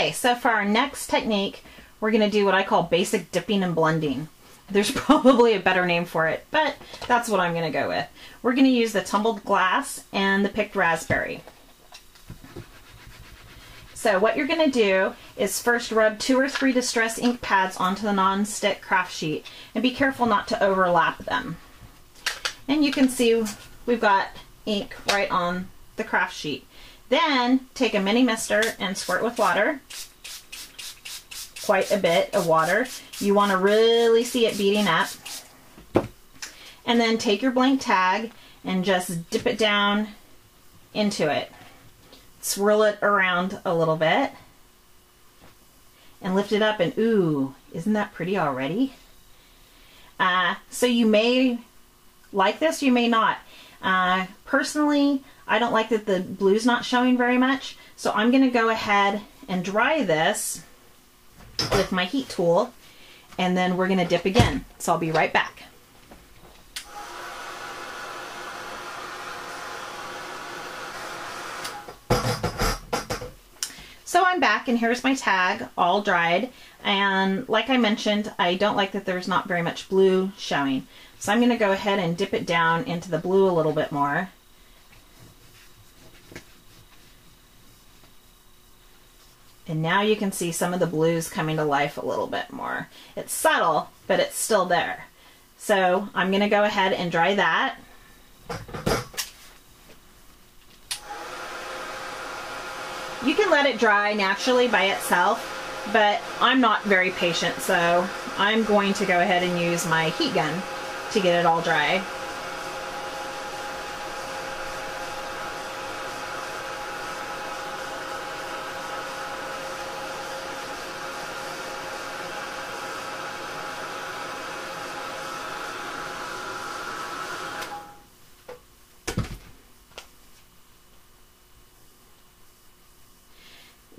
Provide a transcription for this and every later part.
Okay, so for our next technique, we're going to do what I call basic dipping and blending. There's probably a better name for it, but that's what I'm going to go with. We're going to use the tumbled glass and the picked raspberry. So what you're going to do is first rub 2 or 3 distress ink pads onto the non-stick craft sheet, and be careful not to overlap them. And you can see we've got ink right on the craft sheet. Then take a mini mister and squirt with water, quite a bit of water. You want to really see it beating up. And then take your blank tag and just dip it down into it. Swirl it around a little bit and lift it up, and ooh, isn't that pretty already? So you may like this, you may not. Personally, I don't like that the blue's not showing very much, so I'm going to go ahead and dry this with my heat tool, and then we're going to dip again. So I'll be right back. So I'm back, and here's my tag all dried, and like I mentioned, I don't like that there's not very much blue showing. So I'm going to go ahead and dip it down into the blue a little bit more. And now you can see some of the blues coming to life a little bit more. It's subtle, but it's still there. So I'm going to go ahead and dry that. You can let it dry naturally by itself, but I'm not very patient, so I'm going to go ahead and use my heat gun to get it all dry.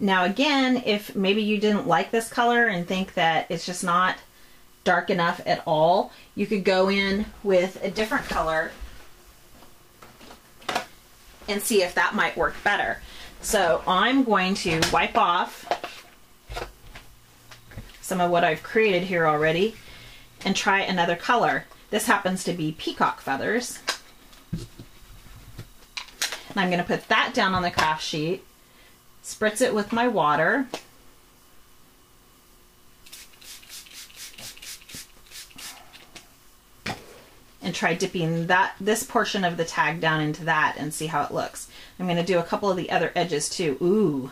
Now again, if maybe you didn't like this color and think that it's just not dark enough at all, you could go in with a different color and see if that might work better. So I'm going to wipe off some of what I've created here already and try another color. This happens to be peacock feathers. And I'm going to put that down on the craft sheet, spritz it with my water, and try dipping this portion of the tag down into that and see how it looks. I'm going to do a couple of the other edges too. Ooh,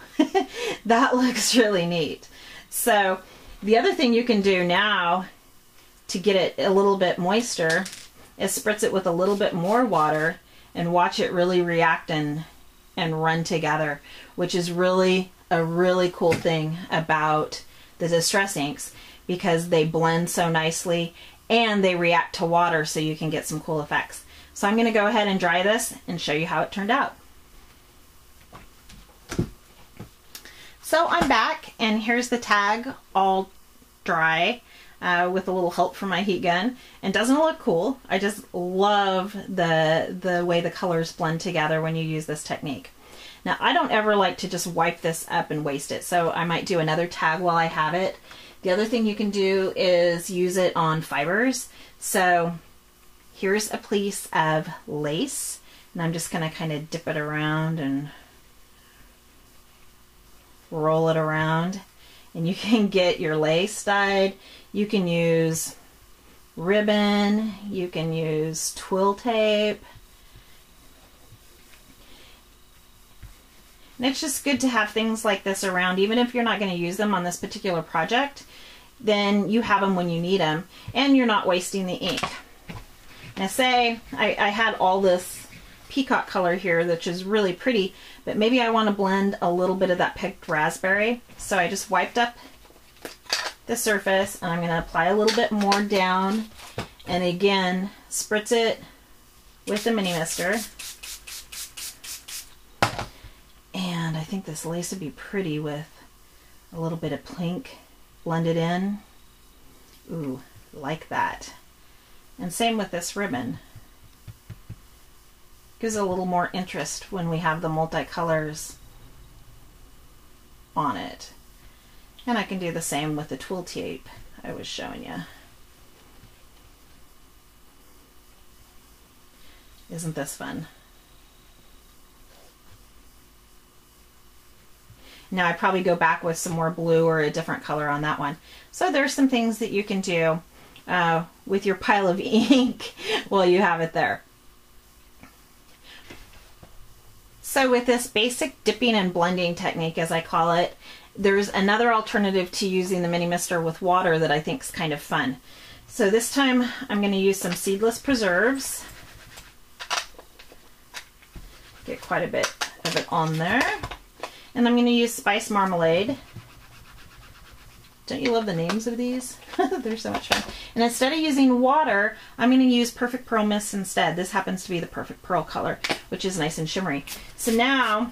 that looks really neat. So the other thing you can do now to get it a little bit moister is spritz it with a little bit more water and watch it really react and run together, which is really a really cool thing about the distress inks, because they blend so nicely and they react to water, so you can get some cool effects. So I'm going to go ahead and dry this and show you how it turned out. So I'm back, and here's the tag all dry with a little help from my heat gun. And doesn't it look cool? I just love the way the colors blend together when you use this technique. Now I don't ever like to just wipe this up and waste it, so I might do another tag while I have it. The other thing you can do is use it on fibers. So here's a piece of lace, and I'm just going to kind of dip it around and roll it around, and you can get your lace dyed. You can use ribbon, you can use twill tape, and it's just good to have things like this around. Even if you're not going to use them on this particular project, then you have them when you need them, and you're not wasting the ink. Now say I had all this peacock color here, which is really pretty, but maybe I want to blend a little bit of that picked raspberry. So I just wiped up the surface, and I'm going to apply a little bit more down, and again spritz it with the mini mister. And I think this lace would be pretty with a little bit of pink blended in. Ooh, like that. And same with this ribbon. Gives a little more interest when we have the multicolors on it. And I can do the same with the twill tape I was showing you. Isn't this fun? Now I probably go back with some more blue or a different color on that one. So there's some things that you can do with your pile of ink while you have it there. So with this basic dipping and blending technique, as I call it, there's another alternative to using the mini mister with water that I think is kind of fun. So this time I'm going to use some seedless preserves. Get quite a bit of it on there. And I'm going to use spice marmalade. Don't you love the names of these? They're so much fun. And instead of using water, I'm going to use Perfect Pearl Mist instead. This happens to be the Perfect Pearl color, which is nice and shimmery. So now,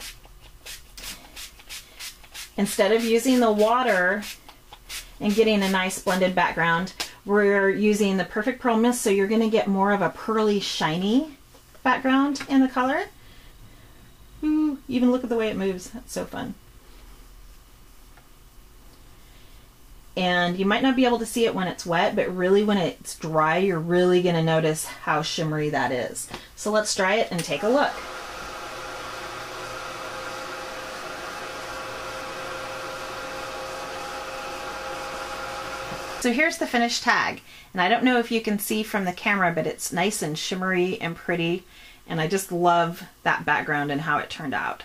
instead of using the water and getting a nice blended background, we're using the Perfect Pearl Mist, so you're going to get more of a pearly, shiny background in the color. Ooh, even look at the way it moves. That's so fun. And you might not be able to see it when it's wet, but really when it's dry, you're really going to notice how shimmery that is. So let's dry it and take a look. So here's the finished tag. And I don't know if you can see from the camera, but it's nice and shimmery and pretty. And I just love that background and how it turned out.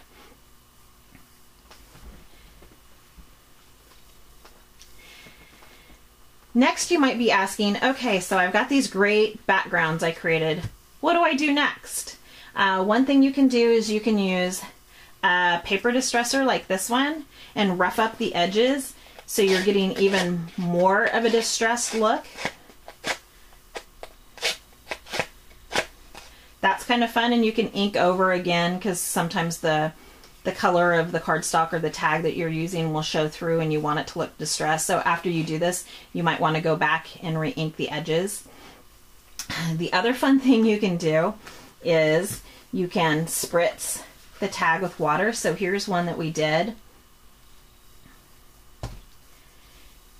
Next, you might be asking, okay, so I've got these great backgrounds I created. What do I do next? One thing you can do is you can use a paper distresser like this one and rough up the edges so you're getting even more of a distressed look. That's kind of fun, and you can ink over again because sometimes the color of the cardstock or the tag that you're using will show through and you want it to look distressed. So after you do this, you might want to go back and re-ink the edges. The other fun thing you can do is you can spritz the tag with water. So here's one that we did.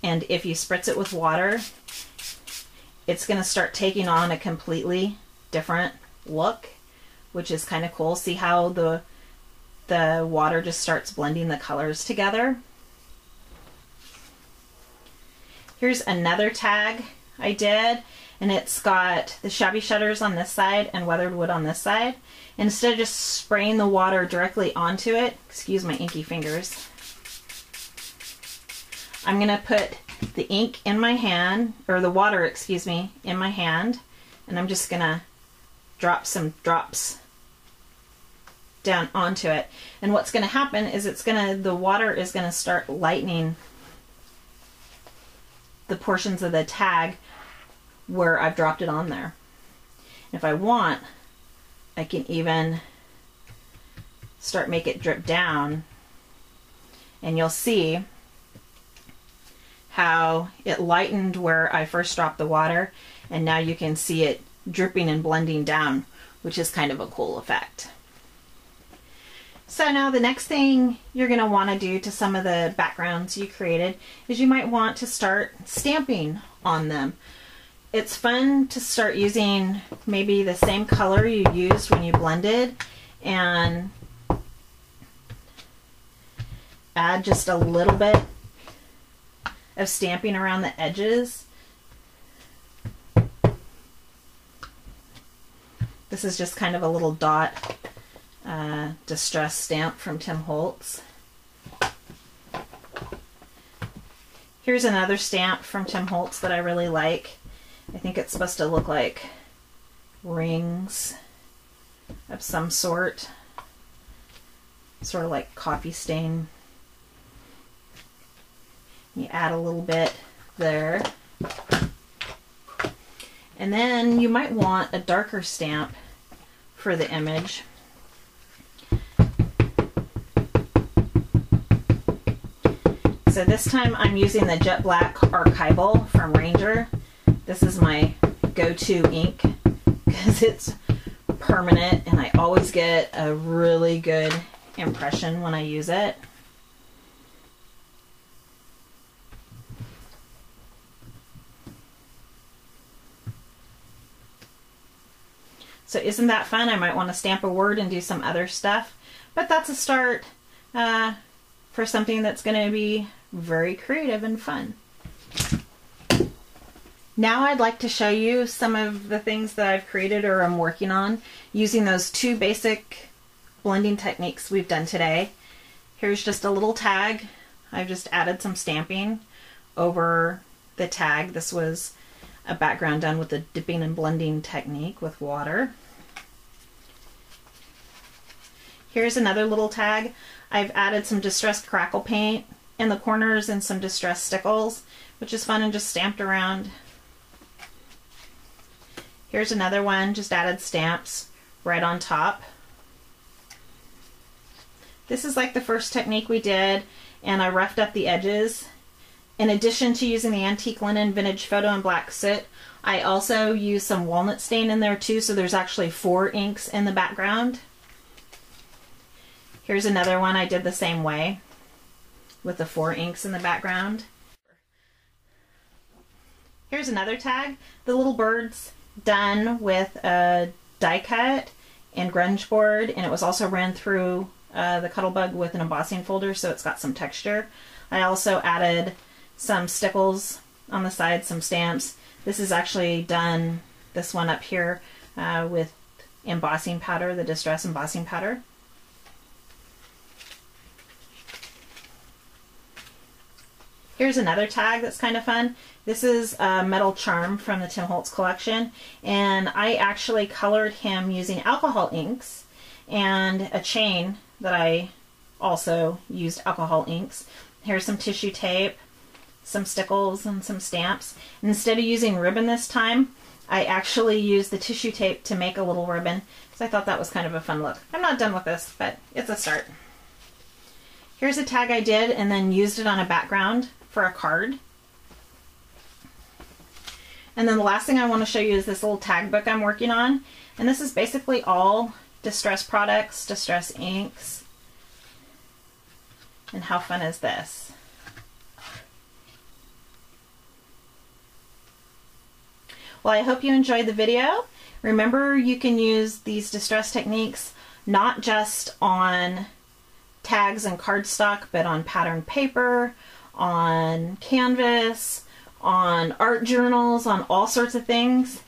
And if you spritz it with water, it's going to start taking on a completely different look, which is kind of cool. See how the water just starts blending the colors together. Here's another tag I did, and it's got the shabby shutters on this side and weathered wood on this side. And instead of just spraying the water directly onto it, excuse my inky fingers, I'm gonna put the ink in my hand, or the water, excuse me, in my hand, and I'm just gonna drop some drops down onto it. And what's going to happen is the water is going to start lightening the portions of the tag where I've dropped it on there. If I want, I can even make it drip down, and you'll see how it lightened where I first dropped the water, and now you can see it dripping and blending down, which is kind of a cool effect. So now the next thing you're going to want to do to some of the backgrounds you created is you might want to start stamping on them. It's fun to start using maybe the same color you used when you blended and add just a little bit of stamping around the edges. This is just kind of a little dot distress stamp from Tim Holtz. Here's another stamp from Tim Holtz that I really like. I think it's supposed to look like rings of some sort of like coffee stain. You add a little bit there. And then you might want a darker stamp for the image. So this time I'm using the Jet Black Archival from Ranger. This is my go-to ink because it's permanent and I always get a really good impression when I use it. So isn't that fun? I might want to stamp a word and do some other stuff, but that's a start for something that's going to be very creative and fun. Now I'd like to show you some of the things that I've created or I'm working on using those two basic blending techniques we've done today. Here's just a little tag. I've just added some stamping over the tag. This was a background done with the dipping and blending technique with water. Here's another little tag. I've added some distressed crackle paint in the corners and some distressed stickles, which is fun, and just stamped around. Here's another one, just added stamps right on top. This is like the first technique we did, and I roughed up the edges. In addition to using the antique linen, vintage photo, and black soot, I also used some walnut stain in there too, so there's actually 4 inks in the background. Here's another one I did the same way with the 4 inks in the background. Here's another tag, the little birds, done with a die cut and grunge board, and it was also ran through the Cuttlebug with an embossing folder, so it's got some texture. I also added some stickles on the side, some stamps. This is actually done, this one up here, with embossing powder, the distress embossing powder. Here's another tag that's kind of fun. This is a metal charm from the Tim Holtz collection, and I actually colored him using alcohol inks and a chain that I also used alcohol inks. Here's some tissue tape, some stickles, and some stamps. And instead of using ribbon this time, I actually used the tissue tape to make a little ribbon, so I thought that was kind of a fun look. I'm not done with this, but it's a start. Here's a tag I did and then used it on a background for a card. And then the last thing I want to show you is this little tag book I'm working on. And this is basically all distress products, distress inks. And how fun is this? Well, I hope you enjoyed the video. Remember, you can use these distress techniques not just on tags and cardstock, but on patterned paper, on canvas, on art journals, on all sorts of things.